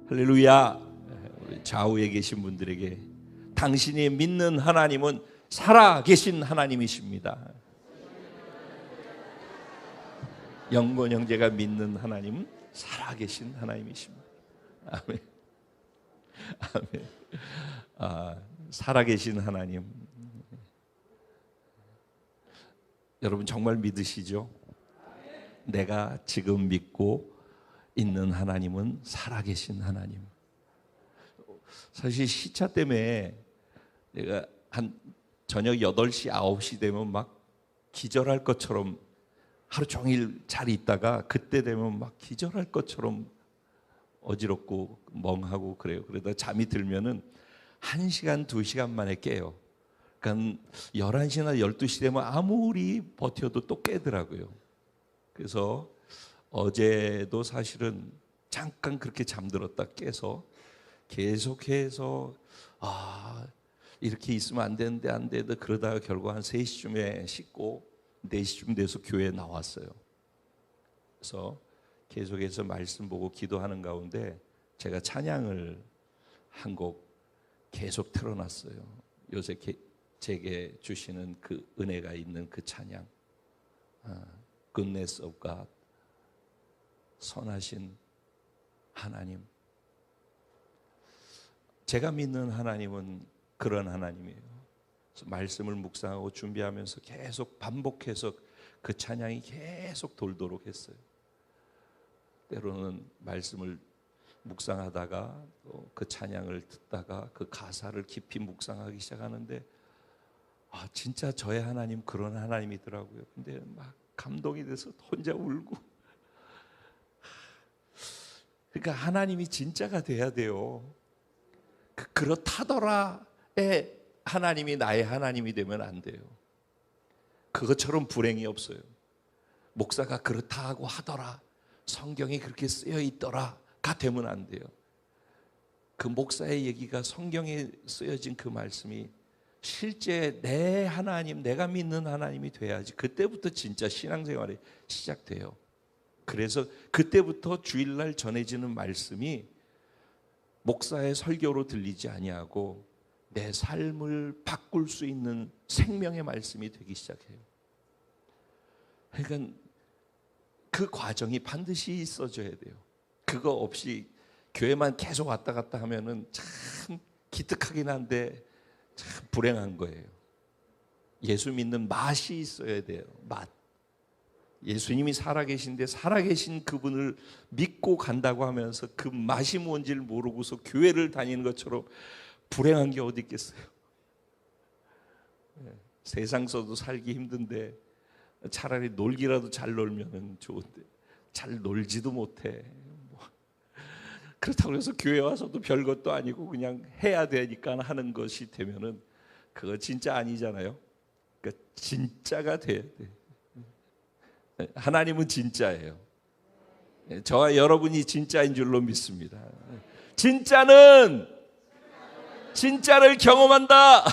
할렐루야. 우리 좌우에 계신 분들에게 당신이 믿는 하나님은 살아계신 하나님이십니다. 영권 형제가 믿는 하나님은 살아계신 하나님이십니다. 아멘. 아멘. 살아계신 하나님. 여러분 정말 믿으시죠? 내가 지금 믿고 있는 하나님은 살아계신 하나님. 사실 시차 때문에 내가 한 저녁 8시, 9시 되면 막 기절할 것처럼 하루 종일 잘 있다가 그때 되면 막 기절할 것처럼 어지럽고 멍하고 그래요. 그러다 잠이 들면은 1시간, 2시간 만에 깨요. 그러니까 11시나 12시 되면 아무리 버텨도 또 깨더라고요. 그래서 어제도 사실은 잠깐 그렇게 잠들었다 깨서 계속해서 이렇게 있으면 안 되는데 안 되는데 그러다가 결국 한 3시쯤에 씻고 4시쯤 돼서 교회에 나왔어요. 그래서 계속해서 말씀 보고 기도하는 가운데 제가 찬양을 한 곡 계속 틀어놨어요. 요새 제게 주시는 그 은혜가 있는 그 찬양, Goodness of God, 선하신 하나님. 제가 믿는 하나님은 그런 하나님이에요. 말씀을 묵상하고 준비하면서 계속 반복해서 그 찬양이 계속 돌도록 했어요. 때로는 말씀을 묵상하다가 또 그 찬양을 듣다가 그 가사를 깊이 묵상하기 시작하는데 진짜 저의 하나님 그런 하나님이더라고요. 근데 막 감동이 돼서 혼자 울고. 그러니까 하나님이 진짜가 돼야 돼요. 그렇다더라의 하나님이 나의 하나님이 되면 안 돼요. 그것처럼 불행이 없어요. 목사가 그렇다 하고 하더라, 성경이 그렇게 쓰여 있더라가 되면 안 돼요. 그 목사의 얘기가 성경에 쓰여진 그 말씀이 실제 내 하나님, 내가 믿는 하나님이 돼야지 그때부터 진짜 신앙생활이 시작돼요. 그래서 그때부터 주일날 전해지는 말씀이 목사의 설교로 들리지 아니하고 내 삶을 바꿀 수 있는 생명의 말씀이 되기 시작해요. 그러니까 그 과정이 반드시 있어져야 돼요. 그거 없이 교회만 계속 왔다 갔다 하면은 참 기특하긴 한데 참 불행한 거예요. 예수 믿는 맛이 있어야 돼요. 맛. 예수님이 살아계신데 살아계신 그분을 믿고 간다고 하면서 그 맛이 뭔지를 모르고서 교회를 다니는 것처럼 불행한 게 어디 있겠어요. 세상서도 살기 힘든데 차라리 놀기라도 잘 놀면 좋은데 잘 놀지도 못해. 그렇다고 해서 교회 와서도 별것도 아니고 그냥 해야 되니까 하는 것이 되면은 그거 진짜 아니잖아요. 그러니까 진짜가 돼야 돼. 하나님은 진짜예요. 저와 여러분이 진짜인 줄로 믿습니다. 진짜는 진짜를 경험한다.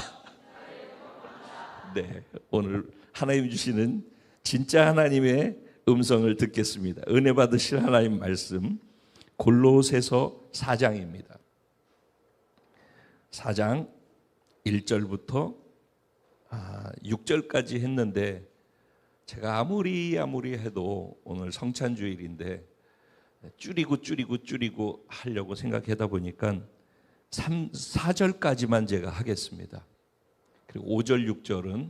네, 오늘 하나님 주시는 진짜 하나님의 음성을 듣겠습니다. 은혜 받으실 하나님 말씀 골로새서 4장입니다. 4장 1절부터 6절까지 했는데 제가 아무리 해도 오늘 성찬주일인데 줄이고 하려고 생각하다 보니까 4절까지만 제가 하겠습니다. 그리고 5절, 6절은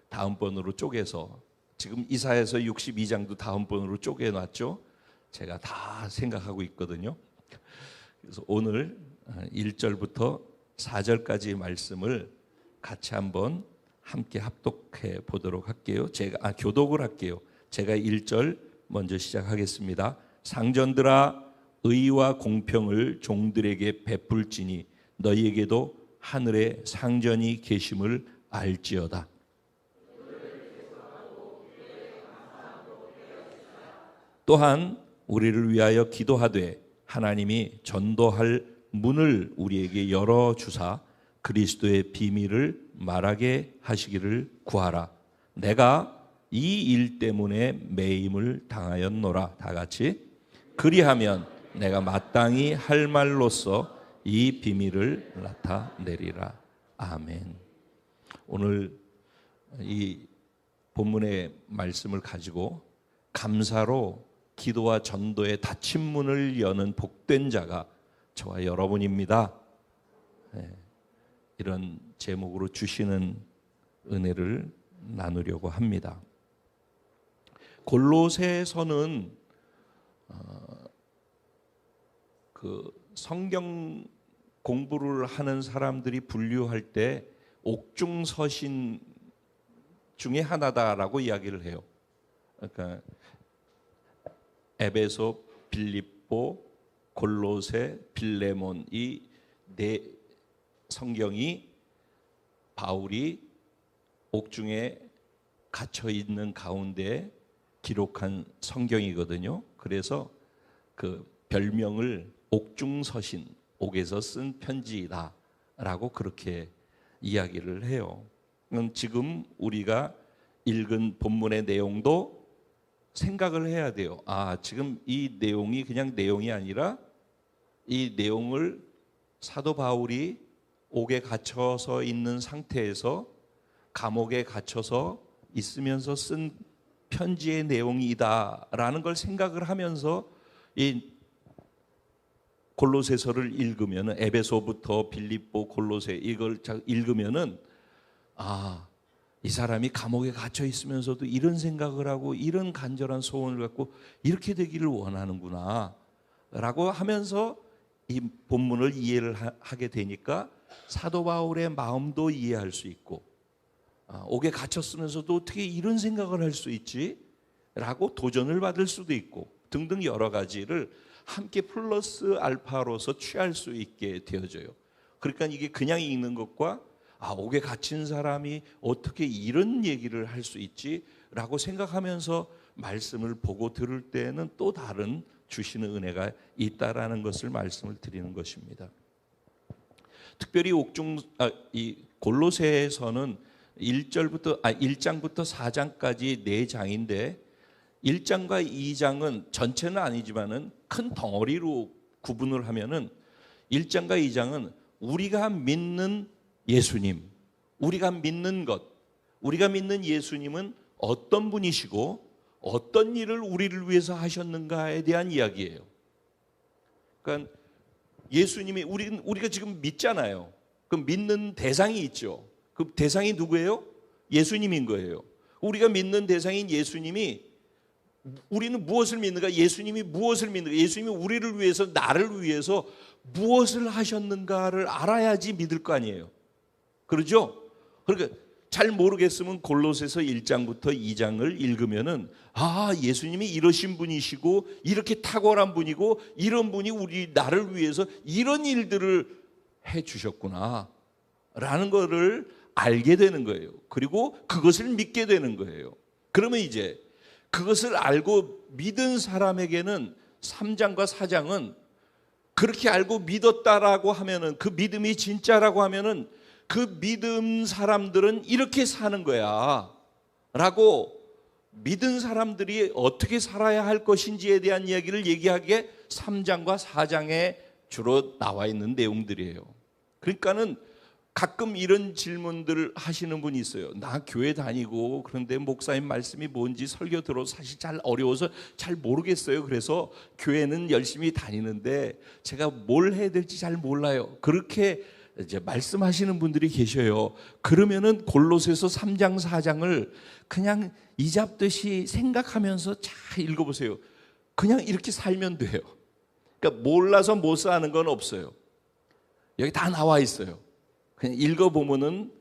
다음번으로 쪼개서 지금 이사야서 62장도 다음번으로 쪼개놨죠. 제가 다 생각하고 있거든요. 그래서 오늘 1절부터 4절까지 말씀을 같이 한번 함께 합독해 보도록 할게요. 제가 교독을 할게요. 제가 1절 먼저 시작하겠습니다. 상전들아, 의와 공평을 종들에게 베풀지니 너희에게도 하늘에 상전이 계심을 알지어다. 또한 우리를 위하여 기도하되 하나님이 전도할 문을 우리에게 열어주사 그리스도의 비밀을 말하게 하시기를 구하라. 내가 이 일 때문에 매임을 당하였노라. 다 같이. 그리하면 내가 마땅히 할 말로써 이 비밀을 나타내리라. 아멘. 오늘 이 본문의 말씀을 가지고 감사로 기도와 전도의 닫힌 문을 여는 복된 자가 저와 여러분입니다. 이런 제목으로 주시는 은혜를 나누려고 합니다. 골로새서는 그 성경 공부를 하는 사람들이 분류할 때 옥중서신 중에 하나다라고 이야기를 해요. 그러니까 에베소, 빌립보, 골로새, 빌레몬 이 네 성경이 바울이 옥중에 갇혀 있는 가운데 기록한 성경이거든요. 그래서 그 별명을 옥중서신, 옥에서 쓴 편지다라고 그렇게 이야기를 해요. 지금 우리가 읽은 본문의 내용도 생각을 해야 돼요. 지금 이 내용이 그냥 내용이 아니라 이 내용을 사도 바울이 옥에 갇혀서 있는 상태에서 감옥에 갇혀서 있으면서 쓴 편지의 내용이다라는 걸 생각을 하면서 이 골로새서를 읽으면은 에베소부터 빌립보, 골로새 이걸 읽으면은 이 사람이 감옥에 갇혀 있으면서도 이런 생각을 하고 이런 간절한 소원을 갖고 이렇게 되기를 원하는구나라고 하면서 이 본문을 이해를 하게 되니까 사도 바울의 마음도 이해할 수 있고 옥에 갇혔으면서도 어떻게 이런 생각을 할 수 있지라고 도전을 받을 수도 있고 등등 여러 가지를 함께 플러스 알파로서 취할 수 있게 되어져요. 그러니까 이게 그냥 읽는 것과 옥에 갇힌 사람이 어떻게 이런 얘기를 할 수 있지라고 생각하면서 말씀을 보고 들을 때는 또 다른 주시는 은혜가 있다라는 것을 말씀을 드리는 것입니다. 특별히 이 골로새에서는 1장부터 4장까지 4장인데 1장과 2장은 전체는 아니지만은 큰 덩어리로 구분을 하면은 1장과 2장은 우리가 믿는 예수님, 우리가 믿는 것, 우리가 믿는 예수님은 어떤 분이시고 어떤 일을 우리를 위해서 하셨는가에 대한 이야기예요. 그러니까 예수님이 우리가 지금 믿잖아요. 그 믿는 대상이 있죠. 그 대상이 누구예요? 예수님인 거예요. 우리가 믿는 대상인 예수님이 우리는 무엇을 믿는가? 예수님이 무엇을 믿는가? 예수님이 우리를 위해서 나를 위해서 무엇을 하셨는가를 알아야지 믿을 거 아니에요. 그렇죠? 그러니까 잘 모르겠으면 골로새서 1장부터 2장을 읽으면은 예수님이 이러신 분이시고 이렇게 탁월한 분이고 이런 분이 나를 위해서 이런 일들을 해 주셨구나 라는 거를 알게 되는 거예요. 그리고 그것을 믿게 되는 거예요. 그러면 이제 그것을 알고 믿은 사람에게는 3장과 4장은 그렇게 알고 믿었다라고 하면은 그 믿음이 진짜라고 하면은 그 믿음 사람들은 이렇게 사는 거야 라고 믿은 사람들이 어떻게 살아야 할 것인지에 대한 이야기를 얘기하기에 3장과 4장에 주로 나와 있는 내용들이에요. 그러니까는 가끔 이런 질문들을 하시는 분이 있어요. 나 교회 다니고 그런데 목사님 말씀이 뭔지 설교 들어서 사실 잘 어려워서 잘 모르겠어요. 그래서 교회는 열심히 다니는데 제가 뭘 해야 될지 잘 몰라요. 그렇게 이제 말씀하시는 분들이 계셔요. 그러면은 골로새서 3장 4장을 그냥 이잡듯이 생각하면서 잘 읽어보세요. 그냥 이렇게 살면 돼요. 그러니까 몰라서 못 사는 건 없어요. 여기 다 나와 있어요. 그냥 읽어보면은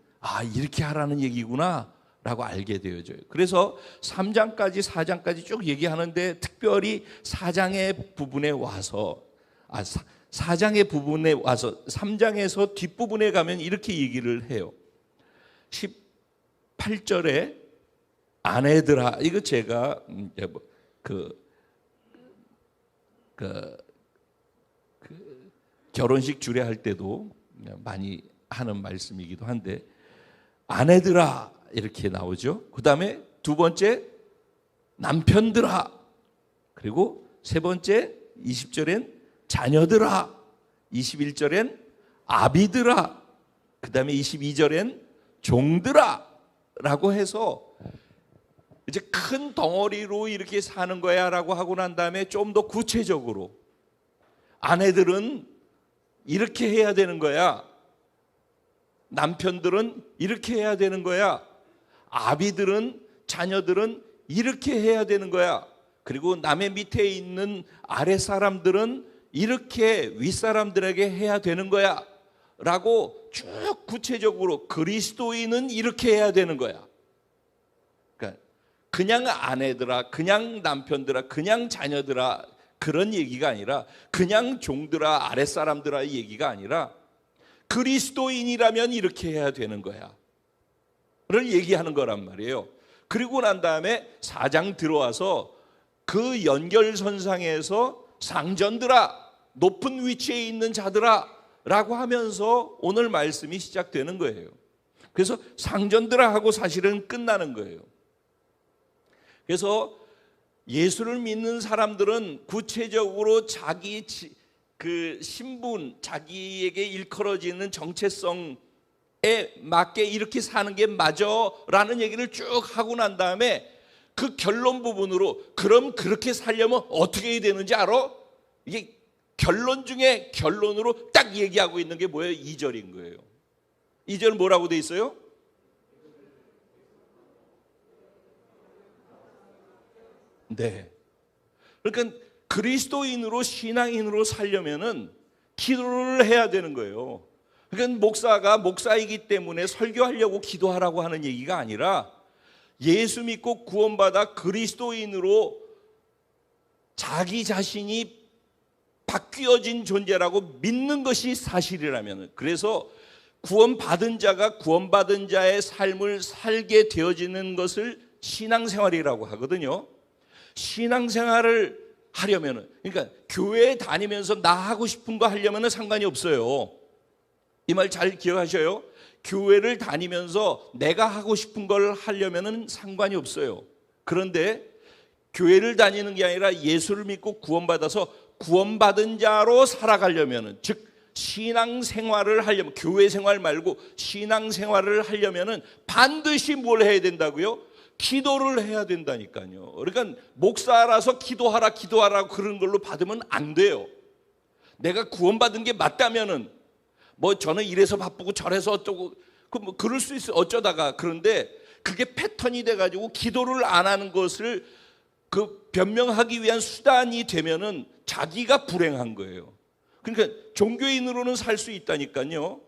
이렇게 하라는 얘기구나 라고 알게 되어져요. 그래서 3장까지 4장까지 쭉 얘기하는데 특별히 4장의 부분에 와서 4장의 부분에 와서 3장에서 뒷부분에 가면 이렇게 얘기를 해요. 18절에 아내들아, 이거 제가 결혼식 주례할 때도 많이 하는 말씀이기도 한데 아내들아 이렇게 나오죠. 그 다음에 두 번째 남편들아, 그리고 세 번째 20절엔 자녀들아, 21절엔 아비들아, 그 다음에 22절엔 종들아 라고 해서 이제 큰 덩어리로 이렇게 사는 거야 라고 하고 난 다음에 좀 더 구체적으로 아내들은 이렇게 해야 되는 거야, 남편들은 이렇게 해야 되는 거야, 아비들은, 자녀들은 이렇게 해야 되는 거야, 그리고 남의 밑에 있는 아랫 사람들은 이렇게 윗사람들에게 해야 되는 거야 라고 쭉 구체적으로 그리스도인은 이렇게 해야 되는 거야. 그러니까 그냥 아내들아, 그냥 남편들아, 그냥 자녀들아 그런 얘기가 아니라, 그냥 종들아, 아랫사람들아 얘기가 아니라 그리스도인이라면 이렇게 해야 되는 거야 를 얘기하는 거란 말이에요. 그리고 난 다음에 4장 들어와서 그 연결선상에서 상전들아, 높은 위치에 있는 자들아 라고 하면서 오늘 말씀이 시작되는 거예요. 그래서 상전들아 하고 사실은 끝나는 거예요. 그래서 예수를 믿는 사람들은 구체적으로 자기 그 신분, 자기에게 일컬어지는 정체성에 맞게 이렇게 사는 게 맞아라는 얘기를 쭉 하고 난 다음에 그 결론 부분으로, 그럼 그렇게 살려면 어떻게 해야 되는지 알아? 이게 결론 중에 결론으로 딱 얘기하고 있는 게 뭐예요? 2절인 거예요. 2절은 뭐라고 돼 있어요? 네. 그러니까 그리스도인으로, 신앙인으로 살려면은 기도를 해야 되는 거예요. 그러니까 목사가 목사이기 때문에 설교하려고 기도하라고 하는 얘기가 아니라, 예수 믿고 구원받아 그리스도인으로 자기 자신이 바뀌어진 존재라고 믿는 것이 사실이라면, 그래서 구원받은 자가 구원받은 자의 삶을 살게 되어지는 것을 신앙생활이라고 하거든요. 신앙생활을 하려면은, 그러니까 교회에 다니면서 나 하고 싶은 거 하려면은 상관이 없어요. 이 말 잘 기억하셔요. 교회를 다니면서 내가 하고 싶은 걸 하려면은 상관이 없어요. 그런데 교회를 다니는 게 아니라 예수를 믿고 구원받아서 구원받은 자로 살아가려면은, 즉 신앙생활을 하려면, 교회 생활 말고 신앙생활을 하려면은 반드시 뭘 해야 된다고요? 기도를 해야 된다니까요. 그러니까 목사라서 기도하라 그런 걸로 받으면 안 돼요. 내가 구원받은 게 맞다면은, 뭐 저는 이래서 바쁘고 저래서 어쩌고 뭐 그럴 수 있어요, 어쩌다가. 그런데 그게 패턴이 돼가지고 기도를 안 하는 것을 그 변명하기 위한 수단이 되면은 자기가 불행한 거예요. 그러니까 종교인으로는 살 수 있다니까요.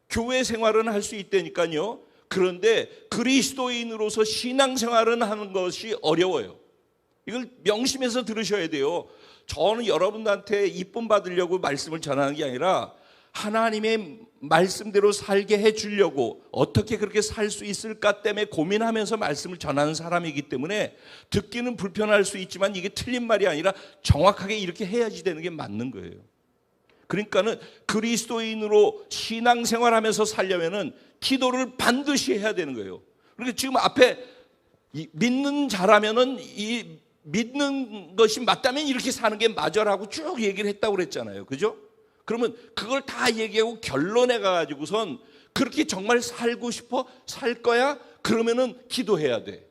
교회 생활은 할 수 있다니까요. 그런데 그리스도인으로서 신앙생활은 하는 것이 어려워요. 이걸 명심해서 들으셔야 돼요. 저는 여러분한테 이쁨 받으려고 말씀을 전하는 게 아니라 하나님의 말씀대로 살게 해주려고, 어떻게 그렇게 살 수 있을까 때문에 고민하면서 말씀을 전하는 사람이기 때문에 듣기는 불편할 수 있지만 이게 틀린 말이 아니라 정확하게 이렇게 해야지 되는 게 맞는 거예요. 그러니까는 그리스도인으로 신앙생활하면서 살려면은 기도를 반드시 해야 되는 거예요. 그러니까 지금 앞에 믿는 자라면은, 이 믿는 것이 맞다면 이렇게 사는 게 맞아라고 쭉 얘기를 했다고 그랬잖아요. 그죠? 그러면 그걸 다 얘기하고 결론에 가가지고선 그렇게 정말 살고 싶어? 살 거야? 그러면은 기도해야 돼.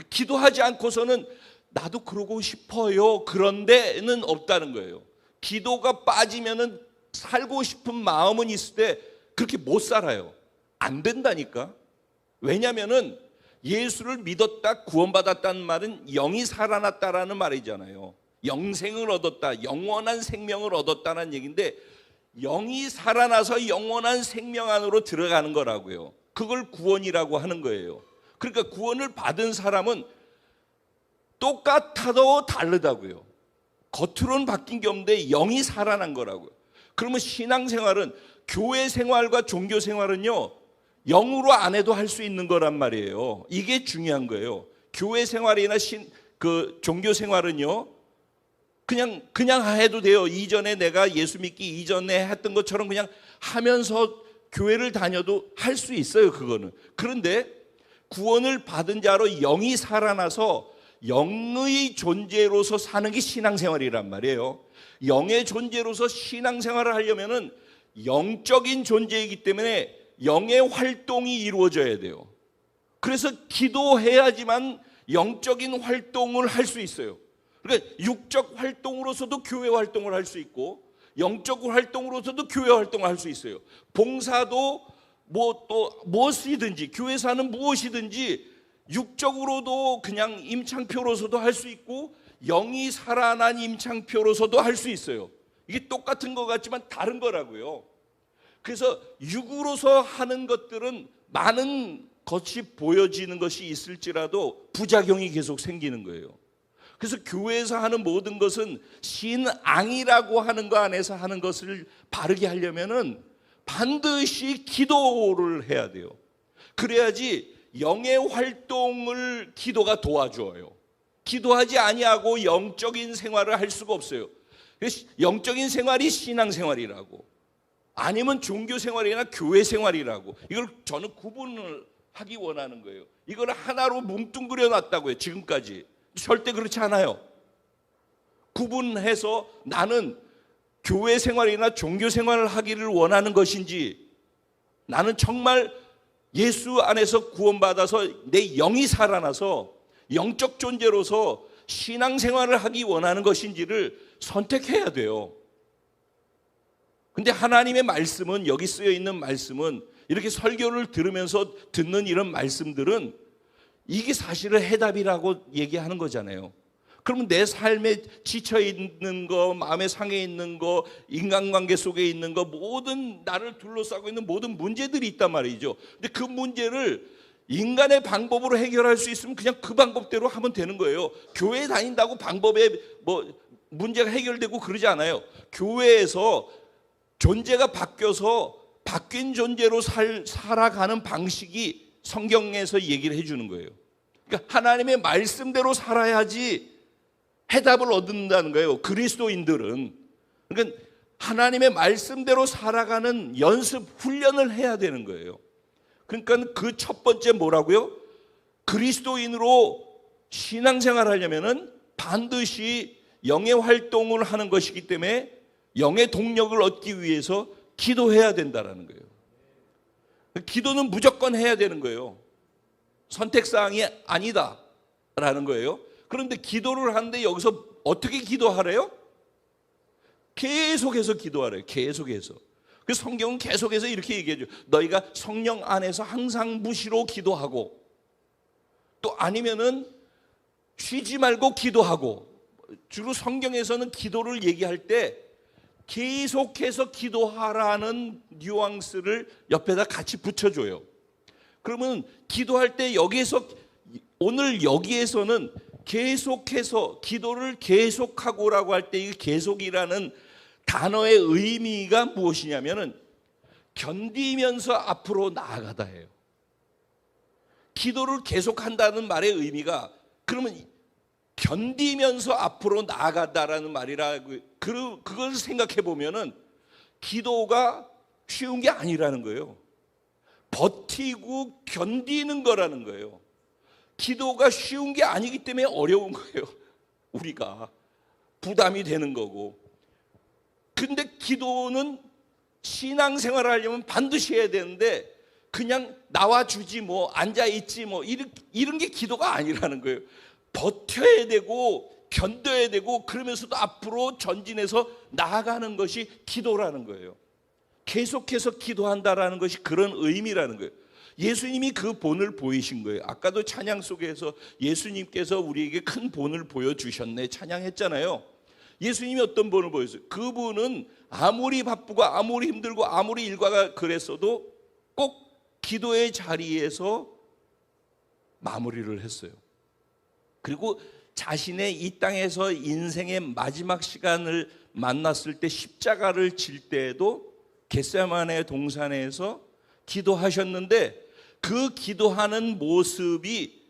기도하지 않고서는 나도 그러고 싶어요, 그런 데는 없다는 거예요. 기도가 빠지면은 살고 싶은 마음은 있을 때 그렇게 못 살아요. 안 된다니까. 왜냐면은 예수를 믿었다, 구원받았다는 말은 영이 살아났다라는 말이잖아요. 영생을 얻었다, 영원한 생명을 얻었다는 얘기인데, 영이 살아나서 영원한 생명 안으로 들어가는 거라고요. 그걸 구원이라고 하는 거예요. 그러니까 구원을 받은 사람은 똑같아도 다르다고요. 겉으로는 바뀐 게 없는데 영이 살아난 거라고요. 그러면 신앙생활은, 교회 생활과 종교 생활은요, 영으로 안 해도 할 수 있는 거란 말이에요. 이게 중요한 거예요. 교회 생활이나 종교 생활은요, 그냥 해도 돼요. 이전에 내가 예수 믿기 이전에 했던 것처럼 그냥 하면서 교회를 다녀도 할 수 있어요, 그거는. 그런데 구원을 받은 자로 영이 살아나서 영의 존재로서 사는 게 신앙생활이란 말이에요. 영의 존재로서 신앙생활을 하려면은 영적인 존재이기 때문에 영의 활동이 이루어져야 돼요. 그래서 기도해야지만 영적인 활동을 할 수 있어요. 그러니까 육적 활동으로서도 교회 활동을 할 수 있고 영적 활동으로서도 교회 활동을 할 수 있어요. 봉사도 무엇이든지 교회에서 하는 무엇이든지 육적으로도 그냥 임창표로서도 할 수 있고 영이 살아난 임창표로서도 할 수 있어요. 이게 똑같은 것 같지만 다른 거라고요. 그래서 육으로서 하는 것들은 많은 것이 보여지는 것이 있을지라도 부작용이 계속 생기는 거예요. 그래서 교회에서 하는 모든 것은 신앙이라고 하는 거 안에서 하는 것을 바르게 하려면은 반드시 기도를 해야 돼요. 그래야지 영의 활동을 기도가 도와줘요. 기도하지 아니하고 영적인 생활을 할 수가 없어요. 영적인 생활이 신앙생활이라고, 아니면 종교생활이나 교회생활이라고, 이걸 저는 구분을 하기 원하는 거예요. 이걸 하나로 뭉뚱그려 놨다고요. 지금까지 절대 그렇지 않아요. 구분해서 나는 교회생활이나 종교생활을 하기를 원하는 것인지, 나는 정말 예수 안에서 구원받아서 내 영이 살아나서 영적 존재로서 신앙생활을 하기 원하는 것인지를 선택해야 돼요. 근데 하나님의 말씀은, 여기 쓰여 있는 말씀은, 이렇게 설교를 들으면서 듣는 이런 말씀들은 이게 사실은 해답이라고 얘기하는 거잖아요. 그러면 내 삶에 지쳐 있는 거, 마음에 상해 있는 거, 인간관계 속에 있는 거, 모든 나를 둘러싸고 있는 모든 문제들이 있단 말이죠. 근데 그 문제를 인간의 방법으로 해결할 수 있으면 그냥 그 방법대로 하면 되는 거예요. 교회 다닌다고 방법에 문제가 해결되고 그러지 않아요. 교회에서 존재가 바뀌어서 바뀐 존재로 살아가는 방식이 성경에서 얘기를 해주는 거예요. 그러니까 하나님의 말씀대로 살아야지 해답을 얻는다는 거예요. 그리스도인들은. 그러니까 하나님의 말씀대로 살아가는 연습, 훈련을 해야 되는 거예요. 그러니까 그 첫 번째 뭐라고요? 그리스도인으로 신앙생활 하려면은 반드시 영의 활동을 하는 것이기 때문에 영의 동력을 얻기 위해서 기도해야 된다는 거예요. 기도는 무조건 해야 되는 거예요. 선택사항이 아니다라는 거예요. 그런데 기도를 하는데 여기서 어떻게 기도하래요? 계속해서 기도하래요. 계속해서. 그래서 성경은 계속해서 이렇게 얘기해줘요. 너희가 성령 안에서 항상 무시로 기도하고, 또 아니면은 쉬지 말고 기도하고. 주로 성경에서는 기도를 얘기할 때 계속해서 기도하라는 뉘앙스를 옆에다 같이 붙여줘요. 그러면 기도할 때 여기에서, 오늘 여기에서는 계속해서 기도를 계속하고라고 할 때 이 계속이라는 단어의 의미가 무엇이냐면은 견디면서 앞으로 나아가다예요. 기도를 계속한다는 말의 의미가 그러면 견디면서 앞으로 나아가다라는 말이라고, 그걸 생각해 보면은 기도가 쉬운 게 아니라는 거예요. 버티고 견디는 거라는 거예요. 기도가 쉬운 게 아니기 때문에 어려운 거예요. 우리가 부담이 되는 거고. 근데 기도는 신앙생활을 하려면 반드시 해야 되는데 그냥 나와주지 뭐 앉아있지 뭐 이런 게 기도가 아니라는 거예요. 버텨야 되고 견뎌야 되고 그러면서도 앞으로 전진해서 나아가는 것이 기도라는 거예요. 계속해서 기도한다라는 것이 그런 의미라는 거예요. 예수님이 그 본을 보이신 거예요. 아까도 찬양 속에서 예수님께서 우리에게 큰 본을 보여주셨네 찬양했잖아요. 예수님이 어떤 본을 보였어요? 그분은 아무리 바쁘고 아무리 힘들고 아무리 일과가 그랬어도 꼭 기도의 자리에서 마무리를 했어요. 그리고 자신의 이 땅에서 인생의 마지막 시간을 만났을 때 십자가를 질 때에도 겟세마네 동산에서 기도하셨는데 그 기도하는 모습이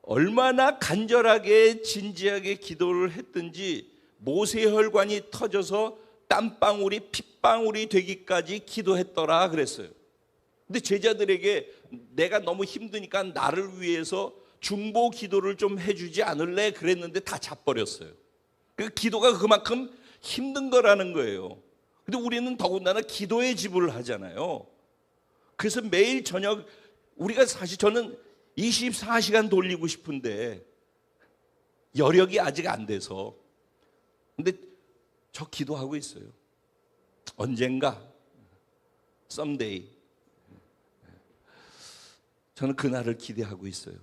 얼마나 간절하게 진지하게 기도를 했든지 모세혈관이 터져서 땀방울이 핏방울이 되기까지 기도했더라 그랬어요. 근데 제자들에게 내가 너무 힘드니까 나를 위해서 중보 기도를 좀 해주지 않을래 그랬는데 다 자버렸어요. 그 기도가 그만큼 힘든 거라는 거예요. 근데 우리는 더군다나 기도에 지불을 하잖아요. 그래서 매일 저녁 우리가 사실 저는 24시간 돌리고 싶은데 여력이 아직 안 돼서, 근데 저 기도하고 있어요. 언젠가 someday 저는 그날을 기대하고 있어요.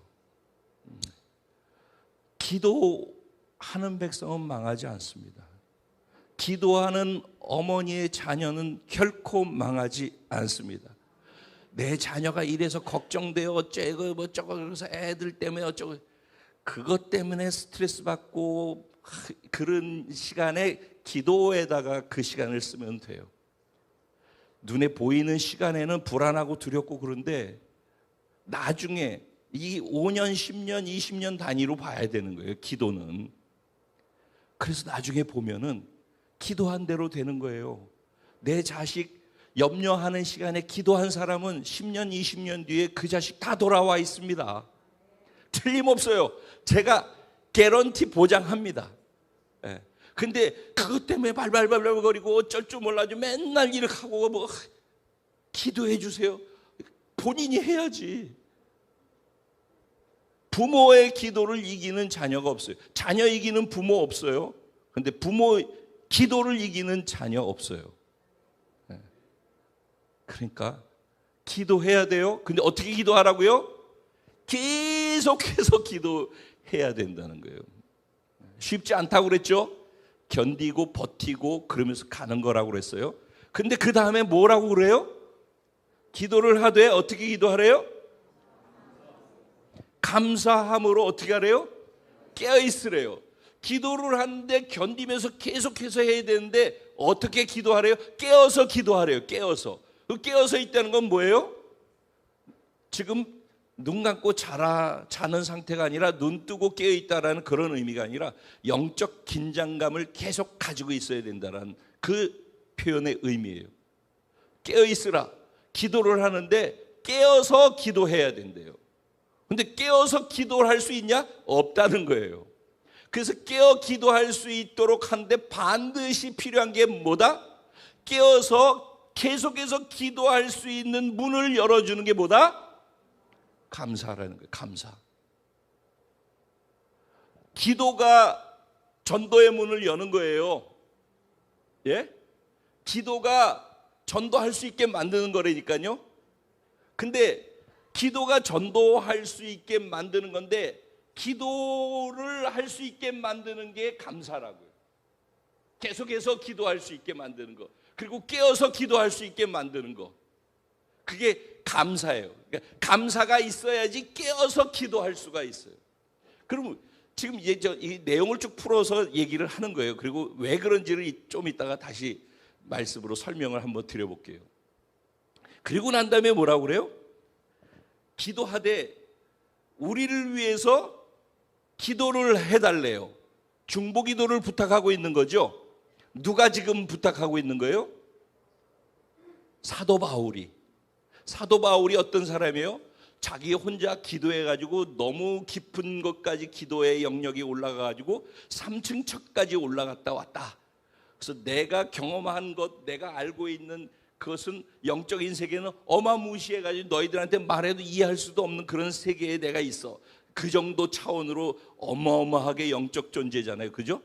기도하는 백성은 망하지 않습니다. 기도하는 어머니의 자녀는 결코 망하지 않습니다. 내 자녀가 이래서 걱정돼요, 어쩌고 뭐 저거, 그래서 애들 때문에 어쩌고, 그것 때문에 스트레스 받고 그런 시간에 기도에다가 그 시간을 쓰면 돼요. 눈에 보이는 시간에는 불안하고 두렵고 그런데 나중에 이 5년, 10년, 20년 단위로 봐야 되는 거예요, 기도는. 그래서 나중에 보면은 기도한 대로 되는 거예요. 내 자식 염려하는 시간에 기도한 사람은 10년, 20년 뒤에 그 자식 다 돌아와 있습니다. 틀림없어요. 제가 개런티 보장합니다. 예. 근데 그것 때문에 발발발발거리고 어쩔 줄 몰라가지고 맨날 이렇게 하고 뭐 기도해 주세요. 본인이 해야지. 부모의 기도를 이기는 자녀가 없어요. 자녀 이기는 부모 없어요. 근데 부모 기도를 이기는 자녀 없어요. 그러니까 기도해야 돼요. 근데 어떻게 기도하라고요? 계속해서 기도해야 된다는 거예요. 쉽지 않다고 그랬죠? 견디고 버티고 그러면서 가는 거라고 그랬어요. 근데 그 다음에 뭐라고 그래요? 기도를 하되 어떻게 기도하래요? 감사함으로 어떻게 하래요? 깨어있으래요. 기도를 하는데 견디면서 계속해서 해야 되는데 어떻게 기도하래요? 깨어서 기도하래요. 깨어서. 그 깨어서 있다는 건 뭐예요? 지금 눈 감고 자는 상태가 아니라 눈 뜨고 깨어 있다라는 그런 의미가 아니라 영적 긴장감을 계속 가지고 있어야 된다는 그 표현의 의미예요. 깨어 있으라. 기도를 하는데 깨어서 기도해야 된대요. 근데 깨어서 기도를 할 수 있냐? 없다는 거예요. 그래서 깨어 기도할 수 있도록 하는데 반드시 필요한 게 뭐다? 깨어서 계속해서 기도할 수 있는 문을 열어주는 게 뭐다? 감사라는 거예요. 감사. 기도가 전도의 문을 여는 거예요. 예? 기도가 전도할 수 있게 만드는 거라니까요. 근데 기도가 전도할 수 있게 만드는 건데 기도를 할 수 있게 만드는 게 감사라고요. 계속해서 기도할 수 있게 만드는 거. 그리고 깨어서 기도할 수 있게 만드는 거. 그게 감사예요. 그러니까 감사가 있어야지 깨어서 기도할 수가 있어요. 그럼 지금 이제 이 내용을 쭉 풀어서 얘기를 하는 거예요. 그리고 왜 그런지를 좀 이따가 다시 말씀으로 설명을 한번 드려볼게요. 그리고 난 다음에 뭐라고 그래요? 기도하되 우리를 위해서 기도를 해달래요. 중보 기도를 부탁하고 있는 거죠. 누가 지금 부탁하고 있는 거예요? 사도 바울이. 사도 바울이 어떤 사람이에요? 자기 혼자 기도해가지고 너무 깊은 것까지 기도의 영역이 올라가가지고 3층 척까지 올라갔다 왔다. 그래서 내가 경험한 것, 내가 알고 있는 그것은 영적인 세계는 어마무시해가지고 너희들한테 말해도 이해할 수도 없는 그런 세계에 내가 있어. 그 정도 차원으로 어마어마하게 영적 존재잖아요. 그죠?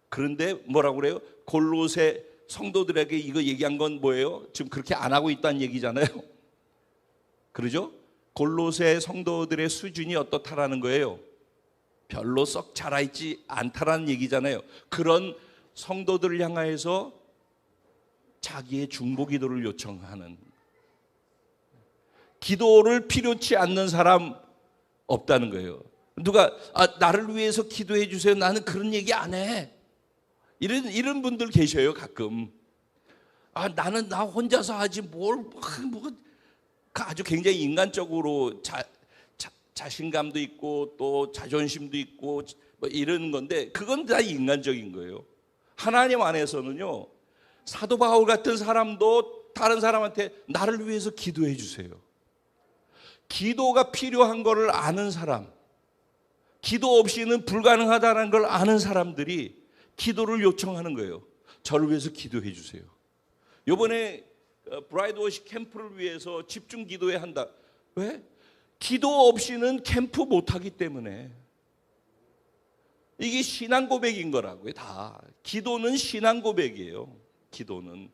그런데 뭐라고 그래요? 골로새 성도들에게 이거 얘기한 건 뭐예요? 지금 그렇게 안 하고 있다는 얘기잖아요. 그러죠? 골로새 성도들의 수준이 어떻다라는 거예요? 별로 썩 자라있지 않다라는 얘기잖아요. 그런 성도들을 향하여서 자기의 중보 기도를 요청하는, 기도를 필요치 않는 사람 없다는 거예요. 누가 나를 위해서 기도해 주세요. 나는 그런 얘기 안 해. 이런 분들 계셔요. 가끔. 나는 나 혼자서 하지 뭐 아주 굉장히 인간적으로 자신감도 있고 또 자존심도 있고 뭐 이런 건데 그건 다 인간적인 거예요. 하나님 안에서는요, 사도 바울 같은 사람도 다른 사람한테 나를 위해서 기도해 주세요. 기도가 필요한 거를 아는 사람, 기도 없이는 불가능하다는 걸 아는 사람들이 기도를 요청하는 거예요. 저를 위해서 기도해 주세요. 이번에 브라이드 워시 캠프를 위해서 집중 기도회 한다. 왜? 기도 없이는 캠프 못하기 때문에. 이게 신앙 고백인 거라고요. 다 기도는 신앙 고백이에요. 기도는.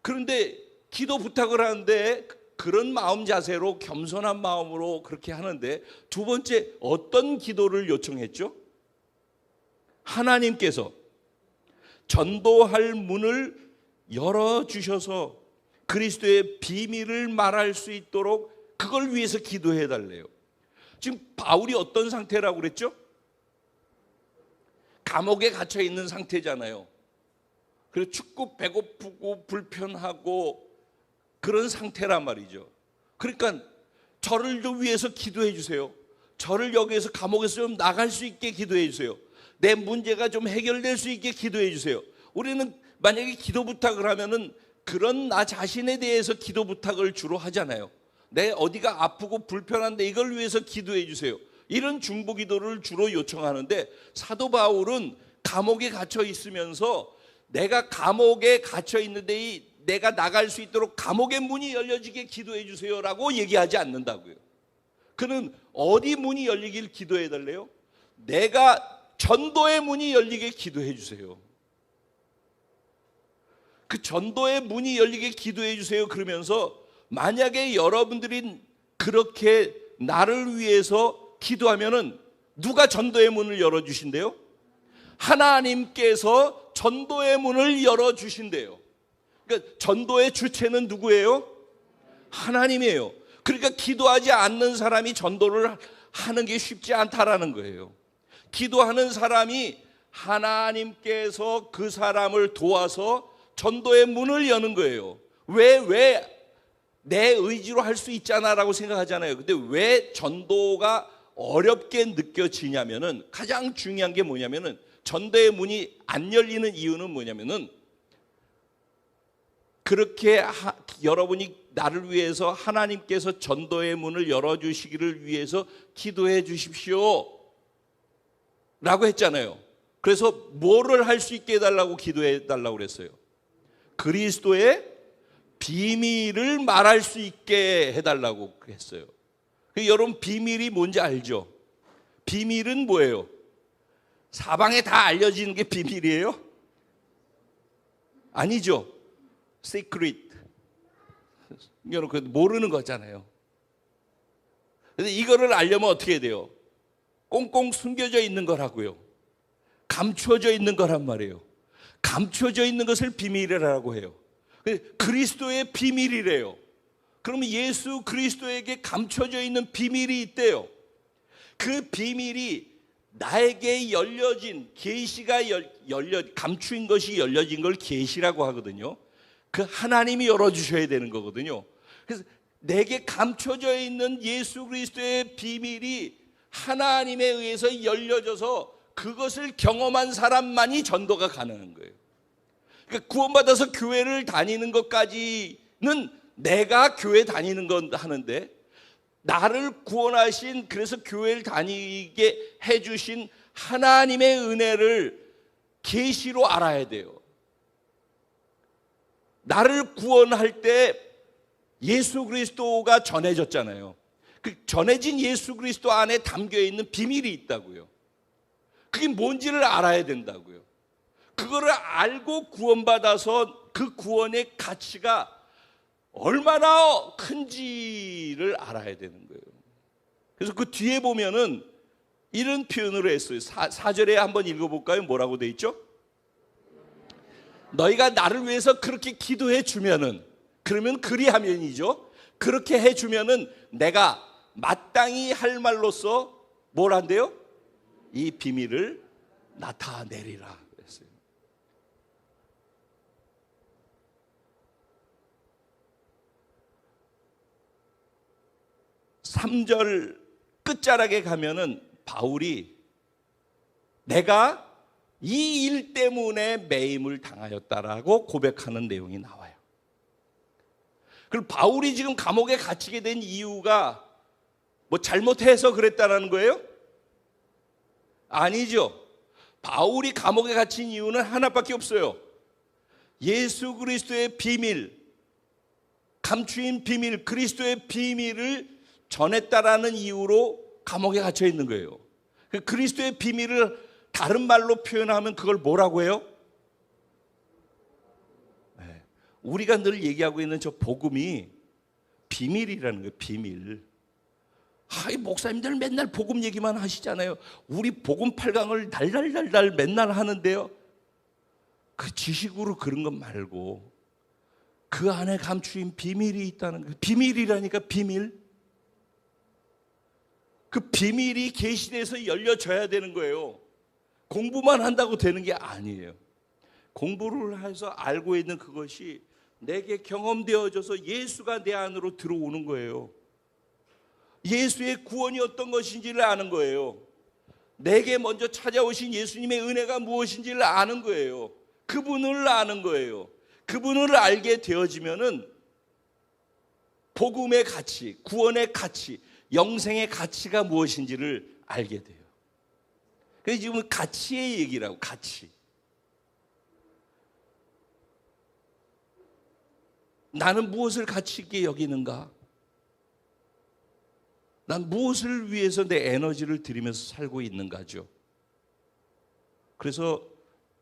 그런데 기도 부탁을 하는데 그런 마음 자세로 겸손한 마음으로 그렇게 하는데, 두 번째 어떤 기도를 요청했죠? 하나님께서 전도할 문을 열어주셔서 그리스도의 비밀을 말할 수 있도록 그걸 위해서 기도해 달래요. 지금 바울이 어떤 상태라고 그랬죠? 감옥에 갇혀 있는 상태잖아요. 그리고 춥고 배고프고 불편하고 그런 상태란 말이죠. 그러니까 저를 좀 위해서 기도해 주세요. 저를 여기에서 감옥에서 좀 나갈 수 있게 기도해 주세요. 내 문제가 좀 해결될 수 있게 기도해 주세요. 우리는 만약에 기도 부탁을 하면은 그런 나 자신에 대해서 기도 부탁을 주로 하잖아요. 내 어디가 아프고 불편한데 이걸 위해서 기도해 주세요. 이런 중보 기도를 주로 요청하는데, 사도 바울은 감옥에 갇혀 있으면서 내가 감옥에 갇혀 있는데 내가 나갈 수 있도록 감옥의 문이 열려지게 기도해 주세요라고 얘기하지 않는다고요. 그는 어디 문이 열리길 기도해 달래요? 내가 전도의 문이 열리게 기도해 주세요. 그 전도의 문이 열리게 기도해 주세요. 그러면서 만약에 여러분들이 그렇게 나를 위해서 기도하면은 누가 전도의 문을 열어주신대요? 하나님께서 전도의 문을 열어주신대요. 그러니까 전도의 주체는 누구예요? 하나님이에요. 그러니까 기도하지 않는 사람이 전도를 하는 게 쉽지 않다라는 거예요. 기도하는 사람이 하나님께서 그 사람을 도와서 전도의 문을 여는 거예요. 왜 내 의지로 할 수 있잖아라고 생각하잖아요. 근데 왜 전도가 어렵게 느껴지냐면은, 가장 중요한 게 뭐냐면은, 전도의 문이 안 열리는 이유는 뭐냐면은, 그렇게 여러분이 나를 위해서 하나님께서 전도의 문을 열어주시기를 위해서 기도해 주십시오 라고 했잖아요. 그래서 뭐를 할 수 있게 해달라고 기도해 달라고 그랬어요? 그리스도의 비밀을 말할 수 있게 해달라고 했어요. 여러분, 비밀이 뭔지 알죠? 비밀은 뭐예요? 사방에 다 알려지는 게 비밀이에요? 아니죠. secret. 여러분, 모르는 거잖아요. 근데 이거를 알려면 어떻게 돼요? 꽁꽁 숨겨져 있는 거라고요. 감춰져 있는 거란 말이에요. 감춰져 있는 것을 비밀이라고 해요. 그리스도의 비밀이래요. 그러면 예수 그리스도에게 감춰져 있는 비밀이 있대요. 그 비밀이 나에게 열려진, 계시가 감추인 것이 열려진 걸 계시라고 하거든요. 그 하나님이 열어주셔야 되는 거거든요. 그래서 내게 감춰져 있는 예수 그리스도의 비밀이 하나님에 의해서 열려져서 그것을 경험한 사람만이 전도가 가능한 거예요. 그러니까 구원받아서 교회를 다니는 것까지는 내가 교회 다니는 건 하는데, 나를 구원하신, 그래서 교회를 다니게 해주신 하나님의 은혜를 계시로 알아야 돼요. 나를 구원할 때 예수 그리스도가 전해졌잖아요. 그 전해진 예수 그리스도 안에 담겨있는 비밀이 있다고요. 그게 뭔지를 알아야 된다고요. 그거를 알고 구원받아서 그 구원의 가치가 얼마나 큰지를 알아야 되는 거예요. 그래서 그 뒤에 보면은 이런 표현으로 했어요. 4절에 한번 읽어볼까요? 뭐라고 돼 있죠? 너희가 나를 위해서 그렇게 기도해 주면은, 그러면 그리하면이죠. 그렇게 해 주면은 내가 마땅히 할 말로써 뭘 한대요? 이 비밀을 나타내리라 그랬어요. 3절 끝자락에 가면은 바울이 내가 이 일 때문에 매임을 당하였다라고 고백하는 내용이 나와요. 그리고 바울이 지금 감옥에 갇히게 된 이유가 뭐 잘못해서 그랬다는 거예요? 아니죠. 바울이 감옥에 갇힌 이유는 하나밖에 없어요. 예수 그리스도의 비밀, 감추인 비밀, 그리스도의 비밀을 전했다라는 이유로 감옥에 갇혀 있는 거예요. 그리스도의 비밀을 다른 말로 표현하면 그걸 뭐라고 해요? 우리가 늘 얘기하고 있는 저 복음이 비밀이라는 거예요. 비밀. 이 목사님들 맨날 복음 얘기만 하시잖아요. 우리 복음 8강을 달달달달 맨날 하는데요, 그 지식으로 그런 것 말고 그 안에 감추인 비밀이 있다는 거예요. 비밀이라니까, 비밀. 그 비밀이 계시돼서 열려져야 되는 거예요. 공부만 한다고 되는 게 아니에요. 공부를 해서 알고 있는 그것이 내게 경험되어져서 예수가 내 안으로 들어오는 거예요. 예수의 구원이 어떤 것인지를 아는 거예요. 내게 먼저 찾아오신 예수님의 은혜가 무엇인지를 아는 거예요. 그분을 아는 거예요. 그분을 알게 되어지면은 복음의 가치, 구원의 가치, 영생의 가치가 무엇인지를 알게 돼요. 그래서 지금 가치의 얘기라고, 가치. 나는 무엇을 가치 있게 여기는가? 난 무엇을 위해서 내 에너지를 들이면서 살고 있는가죠. 그래서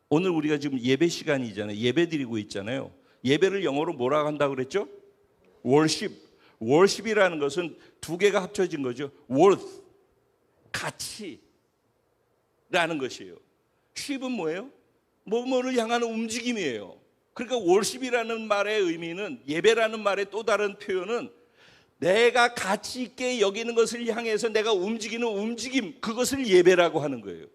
오늘 우리가 지금 예배 시간이잖아요. 예배 드리고 있잖아요. 예배를 영어로 뭐라고 한다고 그랬죠? worship. worship이라는 것은 두 개가 합쳐진 거죠. worth, 가치라는 것이에요. ship은 뭐예요? 뭐뭐를 향하는 움직임이에요. 그러니까 worship이라는 말의 의미는, 예배라는 말의 또 다른 표현은 내가 가치 있게 여기는 것을 향해서 내가 움직이는 움직임, 그것을 예배라고 하는 거예요.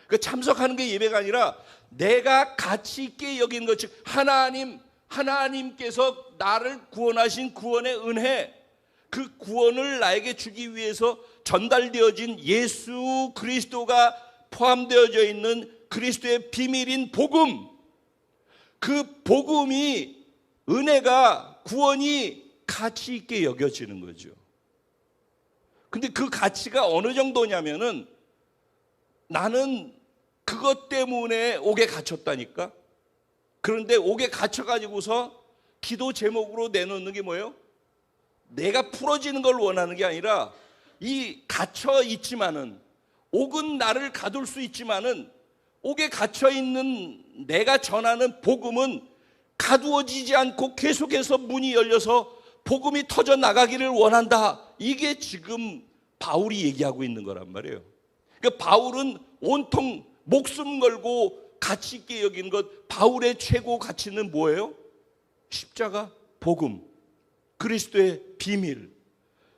그러니까 참석하는 게 예배가 아니라 내가 가치 있게 여기는 것, 즉 하나님께서 나를 구원하신 구원의 은혜, 그 구원을 나에게 주기 위해서 전달되어진 예수 그리스도가 포함되어져 있는 그리스도의 비밀인 복음, 그 복음이, 은혜가, 구원이 가치 있게 여겨지는 거죠. 근데 그 가치가 어느 정도냐면은 나는 그것 때문에 옥에 갇혔다니까. 그런데 옥에 갇혀가지고서 기도 제목으로 내놓는 게 뭐예요? 내가 풀어지는 걸 원하는 게 아니라, 이 갇혀 있지만은, 옥은 나를 가둘 수 있지만은 옥에 갇혀 있는 내가 전하는 복음은 가두어지지 않고 계속해서 문이 열려서 복음이 터져 나가기를 원한다. 이게 지금 바울이 얘기하고 있는 거란 말이에요. 그러니까 바울은 온통 목숨 걸고 가치 있게 여기는 것, 바울의 최고 가치는 뭐예요? 십자가, 복음, 그리스도의 비밀.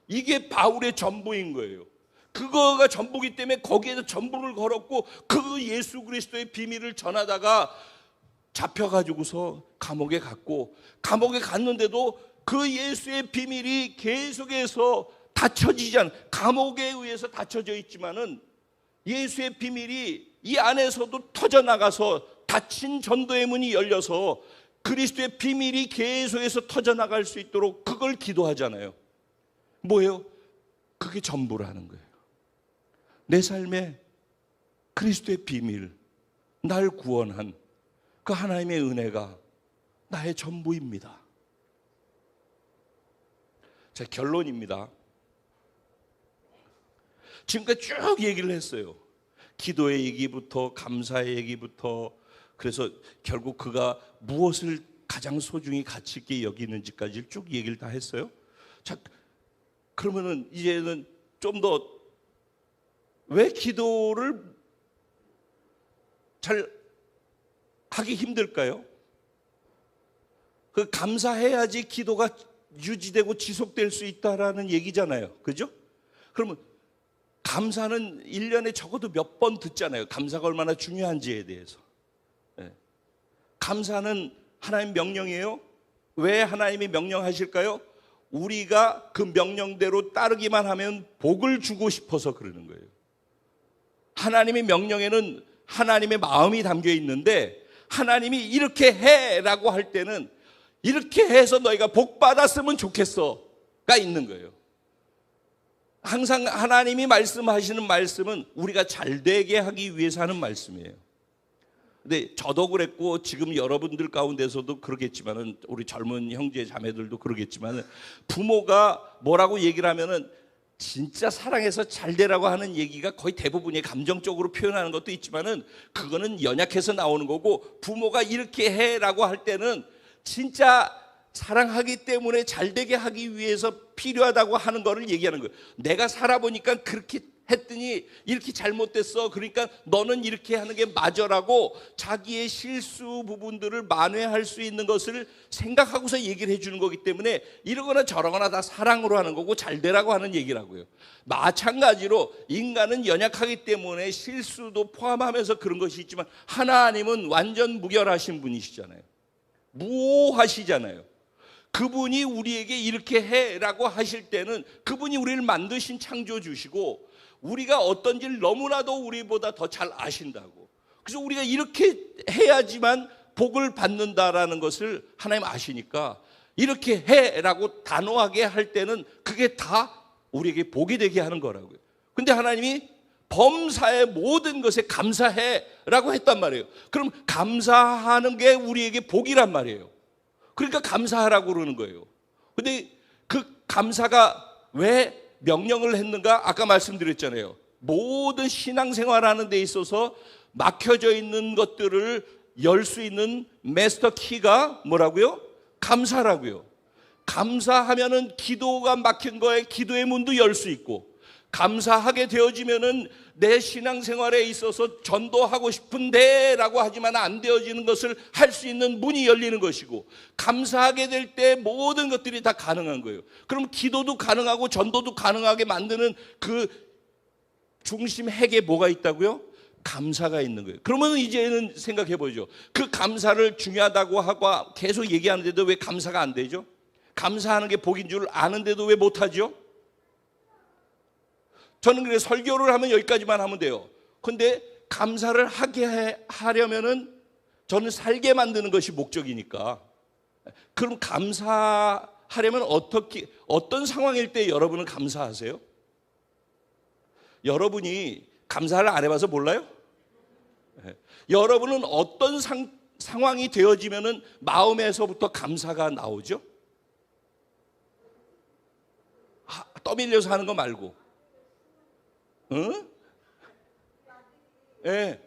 이게 바울의 전부인 거예요. 그거가 전부기 때문에 거기에서 전부를 걸었고, 그 예수 그리스도의 비밀을 전하다가 잡혀가지고서 감옥에 갔고, 감옥에 갔는데도 그 예수의 비밀이 계속해서 닫혀지지 않은, 감옥에 의해서 닫혀져 있지만은 예수의 비밀이 이 안에서도 터져나가서 닫힌 전도의 문이 열려서 그리스도의 비밀이 계속해서 터져나갈 수 있도록 그걸 기도하잖아요. 뭐예요? 그게 전부라는 거예요. 내 삶에 그리스도의 비밀, 날 구원한 그 하나님의 은혜가 나의 전부입니다. 자, 결론입니다. 지금까지 쭉 얘기를 했어요. 기도의 얘기부터, 감사의 얘기부터, 그래서 결국 그가 무엇을 가장 소중히 가치 있게 여기는지까지 쭉 얘기를 다 했어요. 자, 그러면은 이제는 좀 더, 왜 기도를 잘 하기 힘들까요? 그 감사해야지 기도가 유지되고 지속될 수 있다라는 얘기잖아요. 그죠? 그러면 감사는 1년에 적어도 몇 번 듣잖아요. 감사가 얼마나 중요한지에 대해서. 네. 감사는 하나님 명령이에요. 왜 하나님이 명령하실까요? 우리가 그 명령대로 따르기만 하면 복을 주고 싶어서 그러는 거예요. 하나님의 명령에는 하나님의 마음이 담겨 있는데, 하나님이 이렇게 해라고 할 때는 이렇게 해서 너희가 복 받았으면 좋겠어가 있는 거예요. 항상 하나님이 말씀하시는 말씀은 우리가 잘되게 하기 위해서 하는 말씀이에요. 근데 저도 그랬고 지금 여러분들 가운데서도 그러겠지만은, 우리 젊은 형제 자매들도 그러겠지만은, 부모가 뭐라고 얘기를 하면은 진짜 사랑해서 잘 되라고 하는 얘기가 거의 대부분이 감정적으로 표현하는 것도 있지만은 그거는 연약해서 나오는 거고, 부모가 이렇게 해라고 할 때는 진짜 사랑하기 때문에 잘되게 하기 위해서 필요하다고 하는 거를 얘기하는 거예요. 내가 살아보니까 그렇게 했더니 이렇게 잘못됐어, 그러니까 너는 이렇게 하는 게 맞아라고 자기의 실수 부분들을 만회할 수 있는 것을 생각하고서 얘기를 해주는 거기 때문에 이러거나 저러거나 다 사랑으로 하는 거고 잘 되라고 하는 얘기라고요. 마찬가지로 인간은 연약하기 때문에 실수도 포함하면서 그런 것이 있지만, 하나님은 완전 무결하신 분이시잖아요. 무오하시잖아요. 그분이 우리에게 이렇게 해라고 하실 때는 그분이 우리를 만드신 창조주시고 우리가 어떤지를 너무나도 우리보다 더 잘 아신다고. 그래서 우리가 이렇게 해야지만 복을 받는다라는 것을 하나님 아시니까 이렇게 해라고 단호하게 할 때는 그게 다 우리에게 복이 되게 하는 거라고요. 근데 하나님이 범사의 모든 것에 감사해라고 했단 말이에요. 그럼 감사하는 게 우리에게 복이란 말이에요. 그러니까 감사하라고 그러는 거예요. 근데 그 감사가 왜 명령을 했는가? 아까 말씀드렸잖아요. 모든 신앙생활하는 데 있어서 막혀져 있는 것들을 열 수 있는 마스터 키가 뭐라고요? 감사라고요. 감사하면은 기도가 막힌 거에 기도의 문도 열 수 있고, 감사하게 되어지면은 내 신앙생활에 있어서 전도하고 싶은데 라고 하지만 안 되어지는 것을 할 수 있는 문이 열리는 것이고, 감사하게 될 때 모든 것들이 다 가능한 거예요. 그럼 기도도 가능하고 전도도 가능하게 만드는 그 중심 핵에 뭐가 있다고요? 감사가 있는 거예요. 그러면 이제는 생각해 보죠. 그 감사를 중요하다고 하고 계속 얘기하는데도 왜 감사가 안 되죠? 감사하는 게 복인 줄 아는데도 왜 못하죠? 저는 그래 설교를 하면 여기까지만 하면 돼요. 근데 감사를 하려면은 저는 살게 만드는 것이 목적이니까. 그럼 감사하려면 어떤 상황일 때 여러분은 감사하세요? 여러분이 감사를 안 해봐서 몰라요? 여러분은 어떤 상황이 되어지면은 마음에서부터 감사가 나오죠? 떠밀려서 하는 거 말고. 응? 예.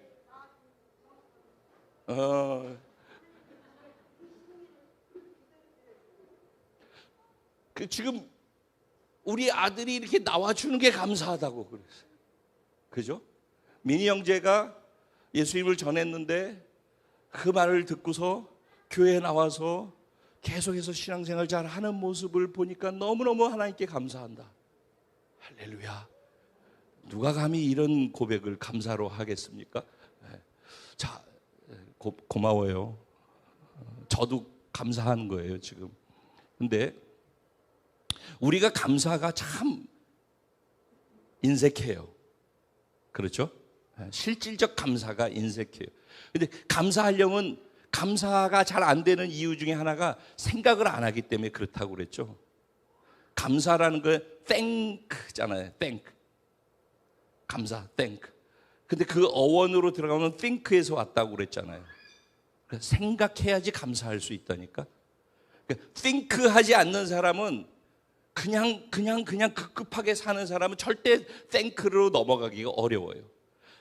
지금 우리 아들이 이렇게 나와주는 게 감사하다고 그랬어요. 그죠? 민희 형제가 예수님을 전했는데 그 말을 듣고서 교회에 나와서 계속해서 신앙생활 잘 하는 모습을 보니까 너무너무 하나님께 감사한다. 할렐루야. 누가 감히 이런 고백을 감사로 하겠습니까? 자, 고마워요. 저도 감사하는 거예요, 지금. 근데 우리가 감사가 참 인색해요. 그렇죠? 실질적 감사가 인색해요. 근데 감사하려면 감사가 잘 안 되는 이유 중에 하나가 생각을 안 하기 때문에 그렇다고 그랬죠. 감사라는 거 thank잖아요. thank. 감사, thank. 근데 그 어원으로 들어가면 think에서 왔다고 그랬잖아요. 그래서 생각해야지 감사할 수 있다니까. 그러니까 think 하지 않는 사람은 그냥 급급하게 사는 사람은 절대 thank로 넘어가기가 어려워요.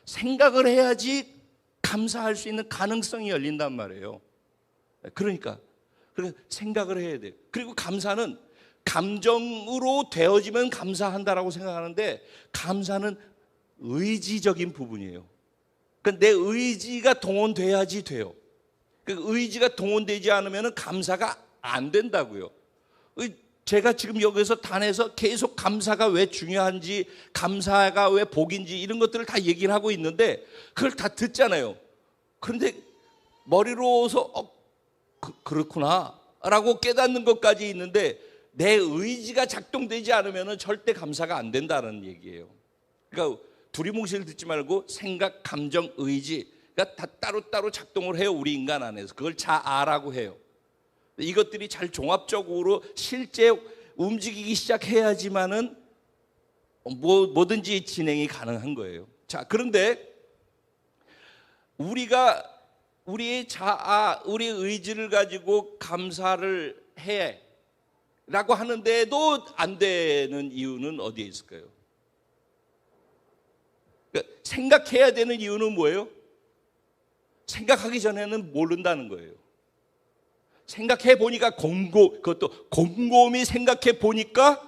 생각을 해야지 감사할 수 있는 가능성이 열린단 말이에요. 그러니까 생각을 해야 돼요. 그리고 감사는 감정으로 되어지면 감사한다라고 생각하는데, 감사는 의지적인 부분이에요. 그러니까 내 의지가 동원돼야지 돼요. 그러니까 의지가 동원되지 않으면 감사가 안 된다고요. 제가 지금 여기서 단에서 계속 감사가 왜 중요한지, 감사가 왜 복인지 이런 것들을 다 얘기를 하고 있는데 그걸 다 듣잖아요. 그런데 머리로서 그렇구나 라고 깨닫는 것까지 있는데, 내 의지가 작동되지 않으면 절대 감사가 안 된다는 얘기예요. 그러니까 두리뭉실 듣지 말고 생각, 감정, 의지, 그러니까 다 따로따로 작동을 해요. 우리 인간 안에서. 그걸 자아라고 해요. 이것들이 잘 종합적으로 실제 움직이기 시작해야지만은 뭐든지 진행이 가능한 거예요. 자, 그런데 우리가 우리의 자아, 우리의 의지를 가지고 감사를 해 라고 하는데도 안 되는 이유는 어디에 있을까요? 그러니까 생각해야 되는 이유는 뭐예요? 생각하기 전에는 모른다는 거예요. 생각해 보니까 그것도 곰곰이 생각해 보니까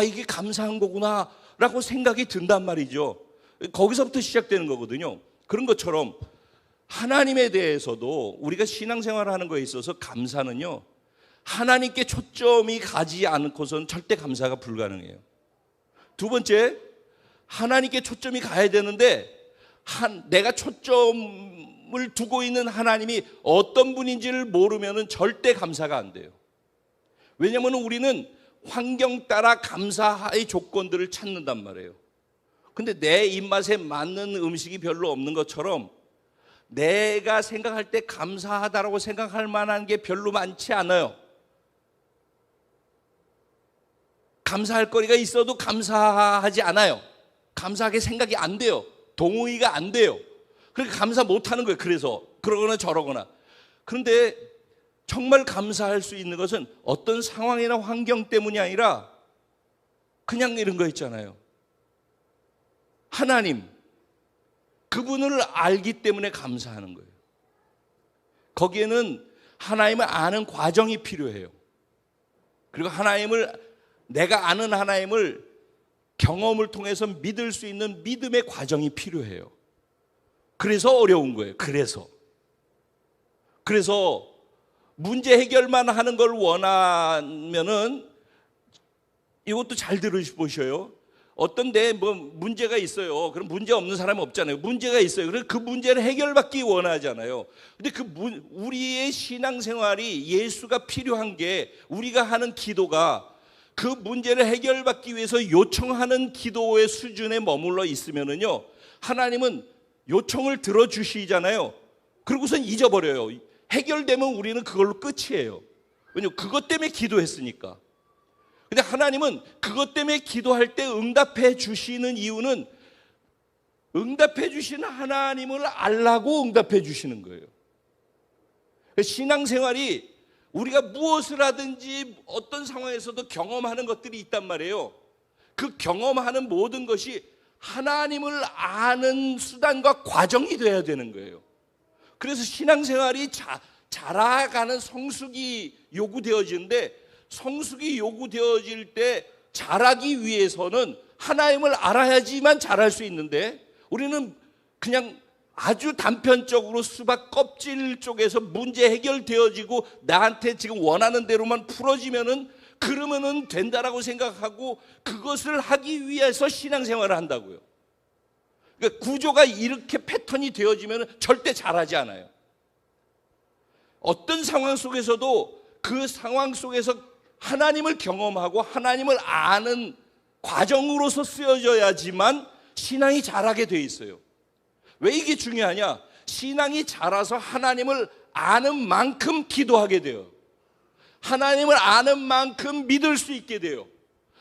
이게 감사한 거구나 라고 생각이 든단 말이죠. 거기서부터 시작되는 거거든요. 그런 것처럼 하나님에 대해서도 우리가 신앙생활을 하는 거에 있어서 감사는요, 하나님께 초점이 가지 않고서는 절대 감사가 불가능해요. 두 번째, 하나님께 초점이 가야 되는데 내가 초점을 두고 있는 하나님이 어떤 분인지를 모르면 절대 감사가 안 돼요. 왜냐하면 우리는 환경 따라 감사의 조건들을 찾는단 말이에요. 근데 내 입맛에 맞는 음식이 별로 없는 것처럼 내가 생각할 때 감사하다라고 생각할 만한 게 별로 많지 않아요. 감사할 거리가 있어도 감사하지 않아요. 감사하게 생각이 안 돼요. 동의가 안 돼요. 그러니까 감사 못하는 거예요. 그래서 그러거나 저러거나. 그런데 정말 감사할 수 있는 것은 어떤 상황이나 환경 때문이 아니라 그냥 이런 거 있잖아요. 하나님, 그분을 알기 때문에 감사하는 거예요. 거기에는 하나님을 아는 과정이 필요해요. 그리고 내가 아는 하나님을 경험을 통해서 믿을 수 있는 믿음의 과정이 필요해요. 그래서 어려운 거예요. 그래서 문제 해결만 하는 걸 원하면은 이것도 잘 들으셔보셔요. 어떤데 문제가 있어요. 그럼 문제 없는 사람이 없잖아요. 문제가 있어요. 그래서 그 문제를 해결받기 원하잖아요. 근데 우리의 신앙생활이 예수가 필요한 게 우리가 하는 기도가 그 문제를 해결받기 위해서 요청하는 기도의 수준에 머물러 있으면은요, 하나님은 요청을 들어주시잖아요. 그러고선 잊어버려요. 해결되면 우리는 그걸로 끝이에요. 왜냐하면 그것 때문에 기도했으니까. 근데 하나님은 그것 때문에 기도할 때 응답해 주시는 이유는 응답해 주시는 하나님을 알라고 응답해 주시는 거예요. 신앙생활이 우리가 무엇을 하든지 어떤 상황에서도 경험하는 것들이 있단 말이에요. 그 경험하는 모든 것이 하나님을 아는 수단과 과정이 돼야 되는 거예요. 그래서 신앙생활이 자라가는 성숙이 요구되어지는데, 성숙이 요구되어질 때 자라기 위해서는 하나님을 알아야지만 자랄 수 있는데, 우리는 그냥 아주 단편적으로 수박 껍질 쪽에서 문제 해결되어지고 나한테 지금 원하는 대로만 풀어지면은 그러면은 된다라고 생각하고 그것을 하기 위해서 신앙생활을 한다고요. 그러니까 구조가 이렇게 패턴이 되어지면 절대 잘하지 않아요. 어떤 상황 속에서도 그 상황 속에서 하나님을 경험하고 하나님을 아는 과정으로서 쓰여져야지만 신앙이 자라게 돼 있어요. 왜 이게 중요하냐? 신앙이 자라서 하나님을 아는 만큼 기도하게 돼요. 하나님을 아는 만큼 믿을 수 있게 돼요.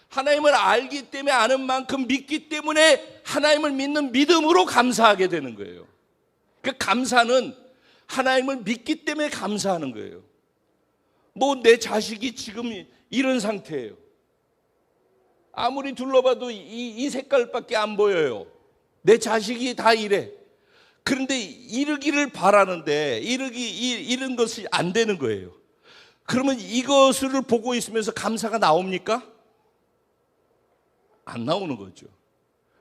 하나님을 알기 때문에 아는 만큼 믿기 때문에 하나님을 믿는 믿음으로 감사하게 되는 거예요. 그 감사는 하나님을 믿기 때문에 감사하는 거예요. 내 자식이 지금 이런 상태예요. 아무리 둘러봐도 이 색깔밖에 안 보여요. 내 자식이 다 이래. 그런데 이르기를 바라는데 이런 것이 안 되는 거예요. 그러면 이것을 보고 있으면서 감사가 나옵니까? 안 나오는 거죠.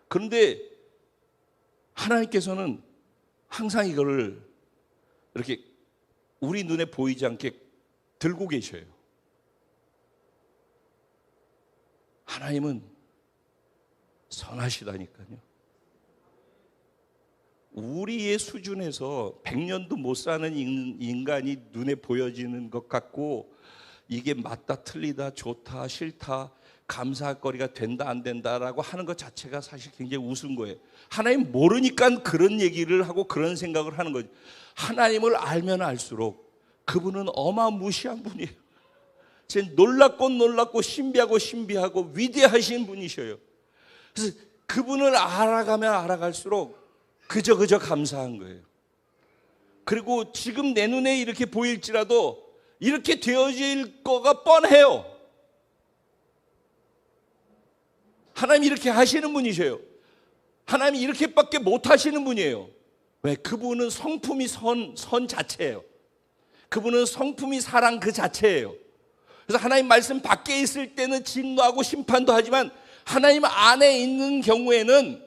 그런데 하나님께서는 항상 이거를 이렇게 우리 눈에 보이지 않게 들고 계셔요. 하나님은 선하시다니까요. 우리의 수준에서 100년도 못 사는 인간이 눈에 보여지는 것 같고 이게 맞다 틀리다 좋다 싫다 감사할 거리가 된다 안 된다라고 하는 것 자체가 사실 굉장히 우스운 거예요. 하나님 모르니까 그런 얘기를 하고 그런 생각을 하는 거죠. 하나님을 알면 알수록 그분은 어마무시한 분이에요. 놀랍고 놀랍고 신비하고 신비하고 위대하신 분이셔요. 그래서 그분을 알아가면 알아갈수록 그저 감사한 거예요. 그리고 지금 내 눈에 이렇게 보일지라도 이렇게 되어질 거가 뻔해요. 하나님이 이렇게 하시는 분이셔요. 하나님이 이렇게밖에 못 하시는 분이에요. 왜? 그분은 성품이 선 자체예요. 그분은 성품이 사랑 그 자체예요. 그래서 하나님 말씀 밖에 있을 때는 진노하고 심판도 하지만 하나님 안에 있는 경우에는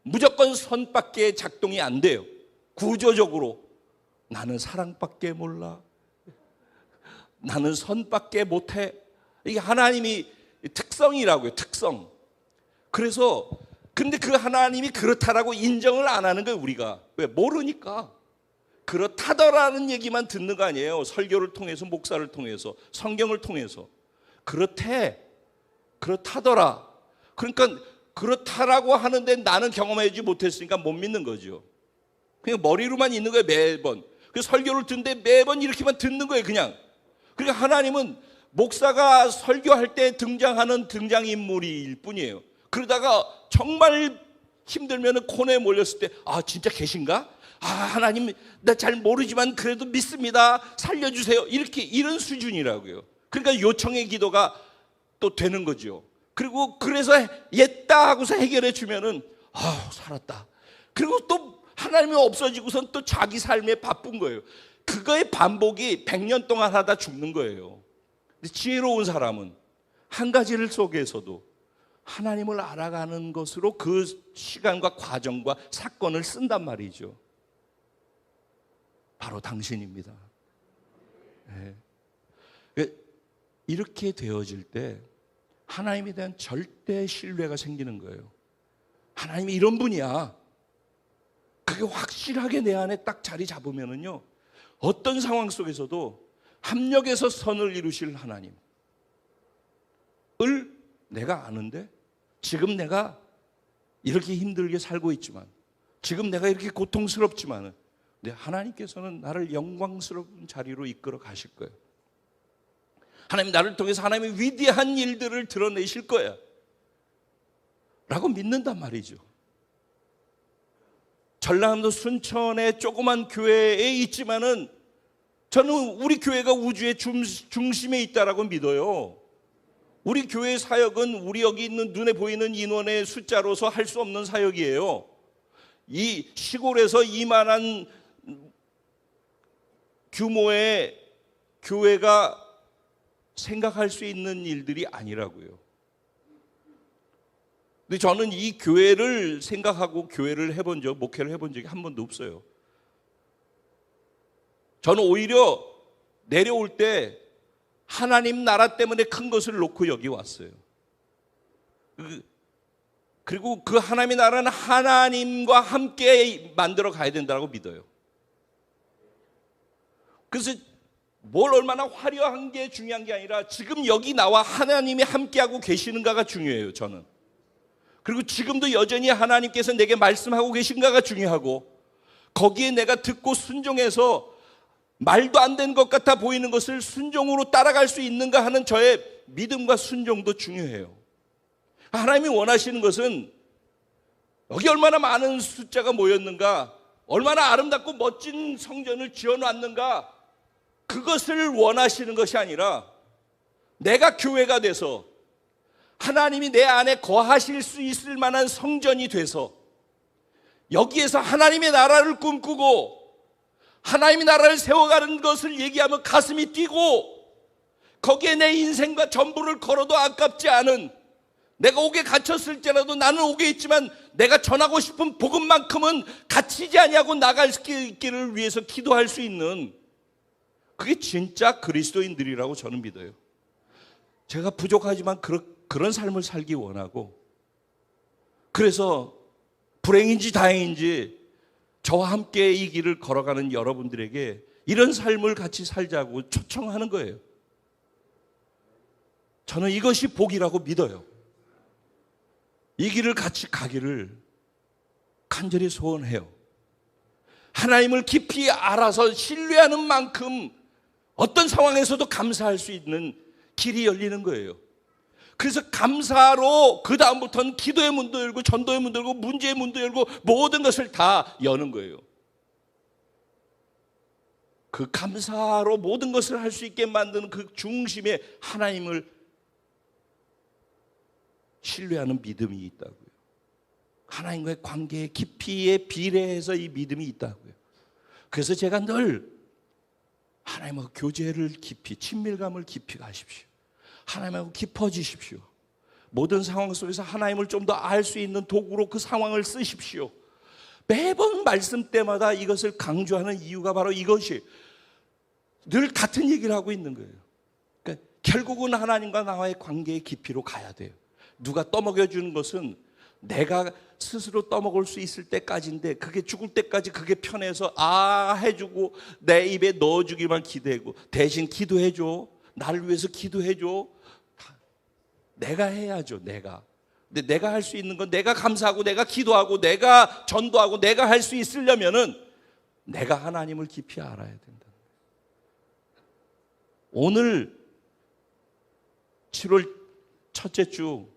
무조건 선밖에 작동이 안 돼요. 구조적으로 나는 사랑밖에 몰라, 나는 선밖에 못해. 이게 하나님이 특성이라고요. 특성. 그래서 근데 그 하나님이 그렇다라고 인정을 안 하는 거예요. 우리가. 왜? 모르니까. 그렇다더라는 얘기만 듣는 거 아니에요. 설교를 통해서, 목사를 통해서, 성경을 통해서. 그렇다더라. 그러니까 그렇다라고 하는데 나는 경험하지 못했으니까 못 믿는 거죠. 그냥 머리로만 있는 거예요. 매번. 그 설교를 듣는데 매번 이렇게만 듣는 거예요. 그냥. 그러니까 하나님은 목사가 설교할 때 등장하는 등장인물일 뿐이에요. 그러다가 정말 힘들면 코너에 몰렸을 때 진짜 계신가? 하나님 나 잘 모르지만 그래도 믿습니다. 살려주세요. 이런 수준이라고요. 그러니까 요청의 기도가 또 되는 거죠. 그리고 그래서 옛다 하고서 해결해 주면은 살았다. 그리고 또 하나님이 없어지고선 또 자기 삶에 바쁜 거예요. 그거의 반복이 100년 동안 하다 죽는 거예요. 근데 지혜로운 사람은 한 가지를 속에서도 하나님을 알아가는 것으로 그 시간과 과정과 사건을 쓴단 말이죠. 바로 당신입니다. 네. 이렇게 되어질 때 하나님에 대한 절대 신뢰가 생기는 거예요. 하나님이 이런 분이야. 그게 확실하게 내 안에 딱 자리 잡으면은요, 어떤 상황 속에서도 합력해서 선을 이루실 하나님을 내가 아는데, 지금 내가 이렇게 힘들게 살고 있지만, 지금 내가 이렇게 고통스럽지만, 근데 하나님께서는 나를 영광스러운 자리로 이끌어 가실 거예요. 하나님 나를 통해서 하나님의 위대한 일들을 드러내실 거야 라고 믿는단 말이죠. 전라남도 순천의 조그만 교회에 있지만은 저는 우리 교회가 우주의 중심에 있다라고 믿어요. 우리 교회 사역은 우리 여기 있는 눈에 보이는 인원의 숫자로서 할 수 없는 사역이에요. 이 시골에서 이만한 규모의 교회가 생각할 수 있는 일들이 아니라고요. 근데 저는 이 교회를 생각하고 교회를 목회를 해본 적이 한 번도 없어요. 저는 오히려 내려올 때 하나님 나라 때문에 큰 것을 놓고 여기 왔어요. 그리고 그 하나님의 나라는 하나님과 함께 만들어 가야 된다고 믿어요. 그래서 뭘 얼마나 화려한 게 중요한 게 아니라 지금 여기 나와 하나님이 함께하고 계시는가가 중요해요. 저는. 그리고 지금도 여전히 하나님께서 내게 말씀하고 계신가가 중요하고, 거기에 내가 듣고 순종해서 말도 안 되는 것 같아 보이는 것을 순종으로 따라갈 수 있는가 하는 저의 믿음과 순종도 중요해요. 하나님이 원하시는 것은 여기 얼마나 많은 숫자가 모였는가, 얼마나 아름답고 멋진 성전을 지어놨는가, 그것을 원하시는 것이 아니라 내가 교회가 돼서 하나님이 내 안에 거하실 수 있을 만한 성전이 돼서 여기에서 하나님의 나라를 꿈꾸고 하나님의 나라를 세워가는 것을 얘기하면 가슴이 뛰고, 거기에 내 인생과 전부를 걸어도 아깝지 않은, 내가 옥에 갇혔을 때라도 나는 옥에 있지만 내가 전하고 싶은 복음만큼은 갇히지 아니하고 나갈 길을 위해서 기도할 수 있는, 그게 진짜 그리스도인들이라고 저는 믿어요. 제가 부족하지만 그런 삶을 살기 원하고, 그래서 불행인지 다행인지 저와 함께 이 길을 걸어가는 여러분들에게 이런 삶을 같이 살자고 초청하는 거예요. 저는 이것이 복이라고 믿어요. 이 길을 같이 가기를 간절히 소원해요. 하나님을 깊이 알아서 신뢰하는 만큼 어떤 상황에서도 감사할 수 있는 길이 열리는 거예요. 그래서 감사로 그 다음부터는 기도의 문도 열고 전도의 문도 열고 문제의 문도 열고 모든 것을 다 여는 거예요. 그 감사로 모든 것을 할 수 있게 만드는 그 중심에 하나님을 신뢰하는 믿음이 있다고요. 하나님과의 관계의 깊이에 비례해서 이 믿음이 있다고요. 그래서 제가 늘 하나님하고 교제를 깊이, 친밀감을 깊이 가십시오. 하나님하고 깊어지십시오. 모든 상황 속에서 하나님을 좀 더 알 수 있는 도구로 그 상황을 쓰십시오. 매번 말씀 때마다 이것을 강조하는 이유가 바로 이것이 늘 같은 얘기를 하고 있는 거예요. 그러니까 결국은 하나님과 나와의 관계의 깊이로 가야 돼요. 누가 떠먹여주는 것은 내가 스스로 떠먹을 수 있을 때까지인데 그게 죽을 때까지 그게 편해서 해주고 내 입에 넣어주기만 기대고 대신 기도해줘. 나를 위해서 기도해줘. 내가 해야죠. 내가. 근데 내가 할 수 있는 건 내가 감사하고 내가 기도하고 내가 전도하고 내가 할 수 있으려면은 내가 하나님을 깊이 알아야 된다. 오늘 7월 첫째 주,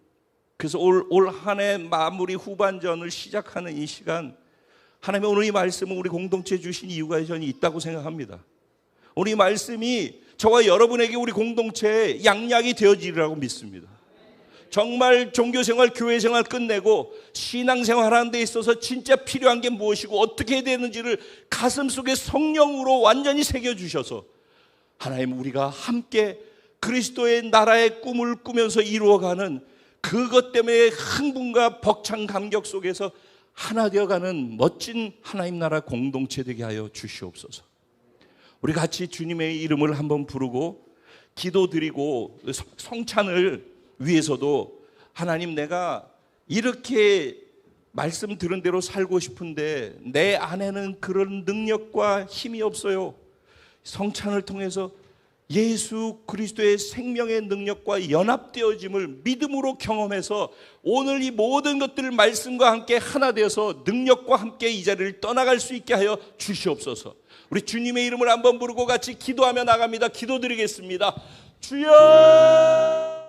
그래서 올 한 해 마무리 후반전을 시작하는 이 시간, 하나님의 오늘 이 말씀은 우리 공동체에 주신 이유가 저는 있다고 생각합니다. 오늘 이 말씀이 저와 여러분에게 우리 공동체의 양약이 되어지리라고 믿습니다. 정말 종교생활, 교회생활 끝내고 신앙생활 하는 데 있어서 진짜 필요한 게 무엇이고 어떻게 해야 되는지를 가슴속에 성령으로 완전히 새겨주셔서 하나님, 우리가 함께 그리스도의 나라의 꿈을 꾸면서 이루어가는 그것 때문에 흥분과 벅찬 감격 속에서 하나 되어가는 멋진 하나님 나라 공동체 되게 하여 주시옵소서. 우리 같이 주님의 이름을 한번 부르고 기도드리고 성찬을 위해서도 하나님, 내가 이렇게 말씀 들은 대로 살고 싶은데 내 안에는 그런 능력과 힘이 없어요. 성찬을 통해서 예수 그리스도의 생명의 능력과 연합되어짐을 믿음으로 경험해서 오늘 이 모든 것들을 말씀과 함께 하나 되어서 능력과 함께 이 자리를 떠나갈 수 있게 하여 주시옵소서. 우리 주님의 이름을 한번 부르고 같이 기도하며 나갑니다. 기도드리겠습니다. 주여!